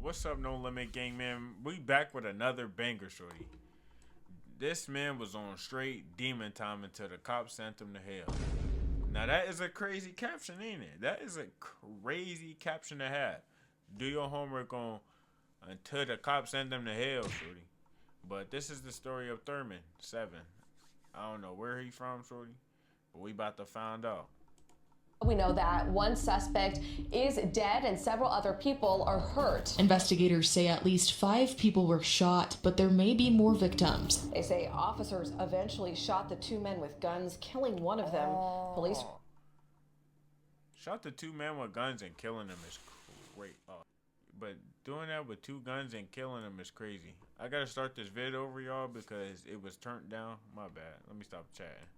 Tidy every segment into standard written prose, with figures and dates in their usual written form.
What's up, No Limit Gang, man? We back with another banger, shorty. This man was on straight demon time until the cops sent him to hell. Now that is a crazy caption, ain't it? That is a crazy caption to have. Do your homework on until the cops send them to hell, shorty. But this is the story of Thurman 7. I don't know where he from, shorty, but we about to find out. We know that one suspect is dead and several other people are hurt. Investigators say at least 5 people were shot, but there may be more victims. They say officers eventually shot the 2 men with guns, killing one of them. Police shot the 2 men with guns and killing them is great. But doing that with 2 guns and killing them is crazy. I gotta start this vid over, y'all, because it was turned down. My bad. Let me stop chatting.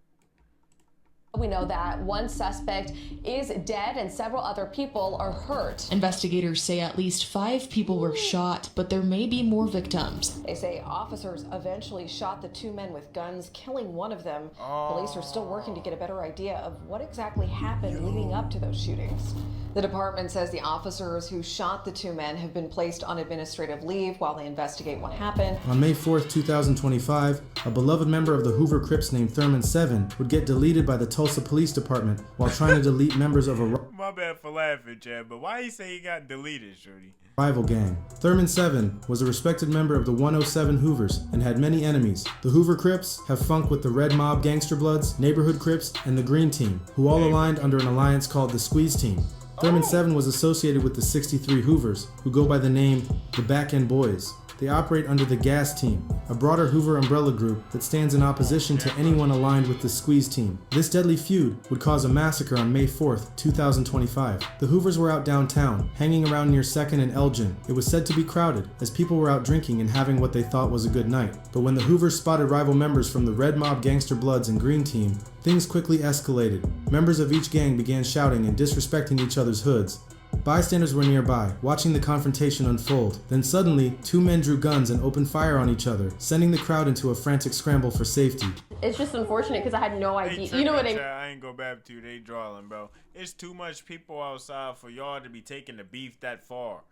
We know that one suspect is dead and several other people are hurt. Investigators say at least 5 people were shot, but there may be more victims. They say officers eventually shot the 2 men with guns, killing one of them. Police are still working to get a better idea of what exactly happened leading up to those shootings. The department says the officers who shot the 2 men have been placed on administrative leave while they investigate what happened. On May 4th, 2025, a beloved member of the Hoover Crips named Thurman 7 would get deleted by the Tulsa Police Department while trying to delete members of a My bad for laughing, Chad, but why you say he got deleted, shorty? rival gang. Thurman 7 was a respected member of the 107 Hoovers and had many enemies. The Hoover Crips have funk with the Red Mob Gangster Bloods, Neighborhood Crips, and the Green Team, who all aligned under an alliance called the Squeeze Team. Thurman 7 was associated with the 63 Hoovers, who go by the name the Back End Boys. They operate under the Gas Team, a broader Hoover umbrella group that stands in opposition to anyone aligned with the Squeeze Team. This deadly feud would cause a massacre on May 4th, 2025. The Hoovers were out downtown, hanging around near 2nd and Elgin. It was said to be crowded, as people were out drinking and having what they thought was a good night. But when the Hoovers spotted rival members from the Red Mob Gangster Bloods and Green Team, things quickly escalated. Members of each gang began shouting and disrespecting each other's hoods. Bystanders were nearby, watching the confrontation unfold. Then suddenly, 2 men drew guns and opened fire on each other, sending the crowd into a frantic scramble for safety. It's just unfortunate because I had no idea. You know what I mean? I ain't go back to you. They drawing, bro. It's too much people outside for y'all to be taking the beef that far.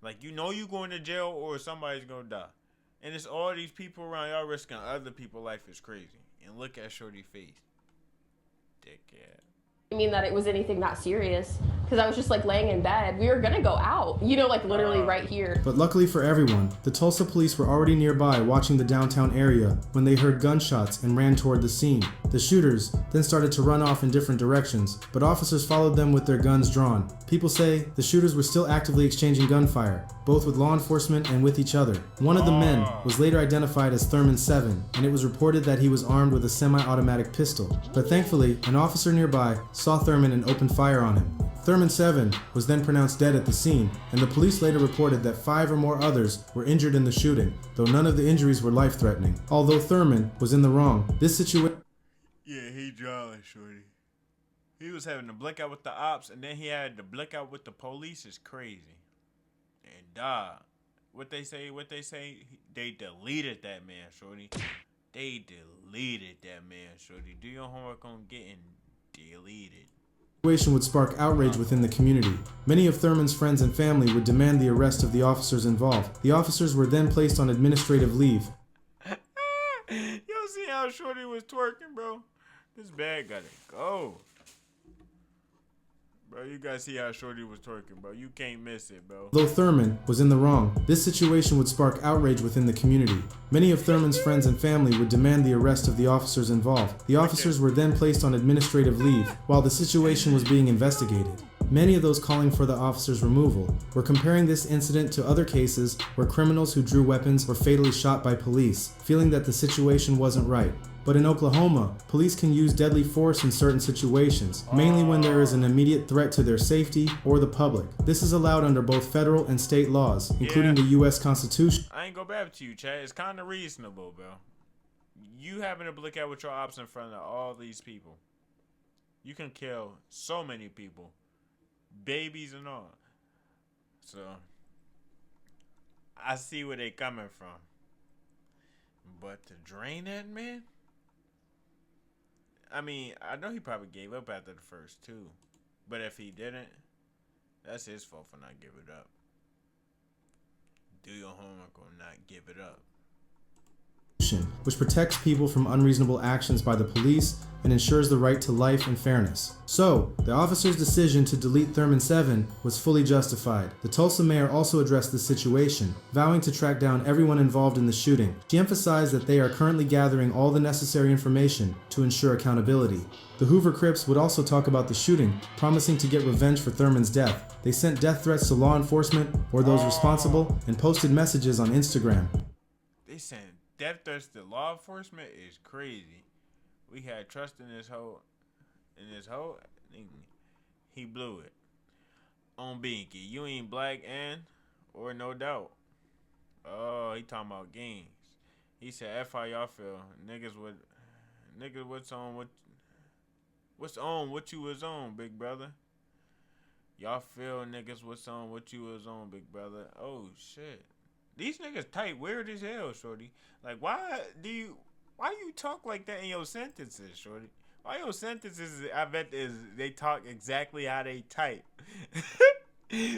Like, you know you going to jail or somebody's gonna die. And it's all these people around. Y'all risking other people's life is crazy. And look at Shorty's face. Dickhead. I mean that it was anything that serious because I was just like laying in bed. We were gonna go out, you know, like literally right here. But luckily for everyone, the Tulsa police were already nearby watching the downtown area when they heard gunshots and ran toward the scene. The shooters then started to run off in different directions, but officers followed them with their guns drawn. People say the shooters were still actively exchanging gunfire, both with law enforcement and with each other. One of the men was later identified as Thurman 7, and it was reported that he was armed with a semi-automatic pistol. But thankfully, an officer nearby saw Thurman and opened fire on him. Thurman 7 was then pronounced dead at the scene, and the police later reported that 5 or more others were injured in the shooting, though none of the injuries were life-threatening. Although Thurman was in the wrong, this situation... Yeah, he drawing, shorty. He was having the blackout with the ops, and then he had the blackout with the police. Is crazy. And what they say, they deleted that man, shorty. They deleted that man, shorty. Do your homework on getting deleted. Situation would spark outrage within the community. Many of Thurman's friends and family would demand the arrest of the officers involved. The officers were then placed on administrative leave. Y'all see how Shorty was twerking, bro? This bag gotta go. Bro, you guys see how Shorty was twerking, bro. You can't miss it, bro. Though Thurman was in the wrong, this situation would spark outrage within the community. Many of Thurman's friends and family would demand the arrest of the officers involved. The officers were then placed on administrative leave while the situation was being investigated. Many of those calling for the officers' removal were comparing this incident to other cases where criminals who drew weapons were fatally shot by police, feeling that the situation wasn't right. But in Oklahoma, police can use deadly force in certain situations, mainly when there is an immediate threat to their safety or the public. This is allowed under both federal and state laws, including the U.S. Constitution. I ain't go back to you, Chad. It's kind of reasonable, bro. You having to look out with your ops in front of all these people. You can kill so many people. Babies and all. So, I see where they coming from. But to drain that man? I mean, I know he probably gave up after the first 2. But if he didn't, that's his fault for not giving it up. Do your homework or not give it up. Which protects people from unreasonable actions by the police and ensures the right to life and fairness. So, the officer's decision to delete Thurman 7 was fully justified. The Tulsa mayor also addressed the situation, vowing to track down everyone involved in the shooting. She emphasized that they are currently gathering all the necessary information to ensure accountability. The Hoover Crips would also talk about the shooting, promising to get revenge for Thurman's death. They sent death threats to law enforcement or those responsible and posted messages on Instagram. They sent death threats to law enforcement is crazy. We had trust in this whole, he blew it. On Binky, you ain't black and, or no doubt. Oh, he talking about gangs. He said, F how y'all feel. Niggas, what's on what you was on, big brother? Y'all feel niggas what's on what you was on, big brother. Oh, shit. These niggas tight weird as hell, shorty. Like, why you talk like that in your sentences, shorty? Why your sentences, I bet, they talk exactly how they type.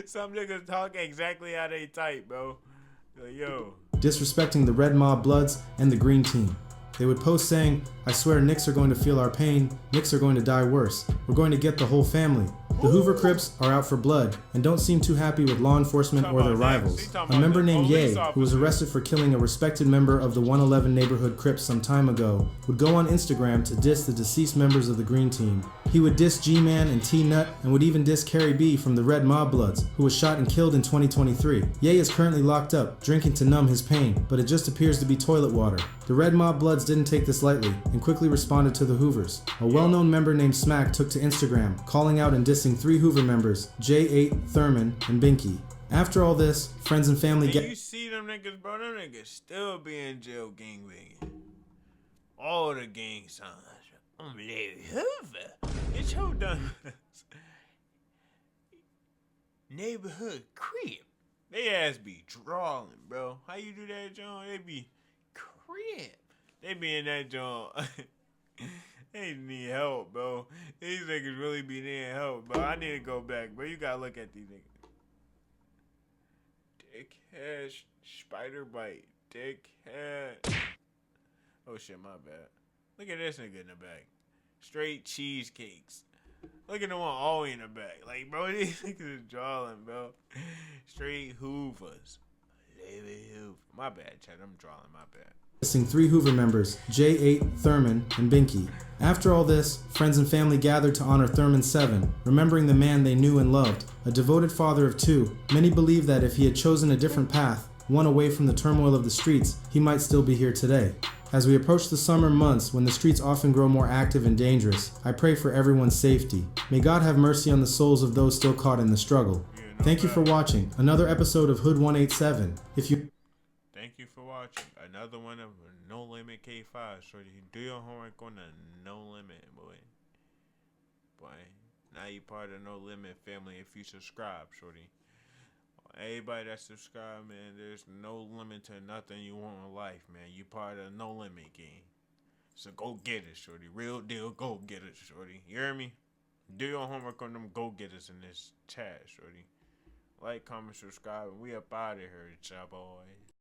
Some niggas talk exactly how they type, bro. Like, yo. Disrespecting the Red Mob Bloods and the Green Team. They would post saying, I swear Knicks are going to feel our pain, Knicks are going to die worse. We're going to get the whole family. The Hoover Crips are out for blood and don't seem too happy with law enforcement or their rivals. A member named Ye, who was arrested for killing a respected member of the 111 neighborhood Crips some time ago, would go on Instagram to diss the deceased members of the Green Team. He would diss G-Man and T-Nut and would even diss Carrie B from the Red Mob Bloods, who was shot and killed in 2023. Ye is currently locked up, drinking to numb his pain, but it just appears to be toilet water. The Red Mob Bloods didn't take this lightly and quickly responded to the Hoovers. A well-known member named Smack took to Instagram, calling out and dissing 3 Hoover members, J8, Thurman, and Binky. After all this, friends and family get. You see them niggas, bro? Them niggas still be in jail gangbanging. All the gang signs. I'm Larry Hoover. It's your dumb neighborhood creep. They ass be drawing, bro. How you do that, John? They be crib. They be in that joint. They need help, bro. These niggas really be needing help, bro. I need to go back, bro. You gotta look at these niggas. Dickhead, spider bite. Dickhead. Oh shit, my bad. Look at this nigga in the back. Straight cheesecakes. Look at the one all in the back. Like, bro, these niggas is drawing, bro. Straight Hoovers. Hoover. My bad, Chad. I'm drawing. My bad. Missing 3 Hoover members, J8, Thurman, and Binky. After all this, friends and family gathered to honor Thurman 7, remembering the man they knew and loved, a devoted father of 2. Many believe that if he had chosen a different path, one away from the turmoil of the streets, he might still be here today. As we approach the summer months when the streets often grow more active and dangerous, I pray for everyone's safety. May God have mercy on the souls of those still caught in the struggle. Thank you for watching another episode of Hood 187. Thank you for watching another one of No Limit K5. Shorty, do your homework on the No Limit, boy. Now you part of No Limit family if you subscribe, shorty. Everybody that subscribe, man, there's no limit to nothing you want in life, man. You part of the No Limit game. So go get it, shorty. Real deal, go get it, shorty. You hear me? Do your homework on them go-getters in this chat, shorty. Like, comment, subscribe, and we up out of here, y'all boys.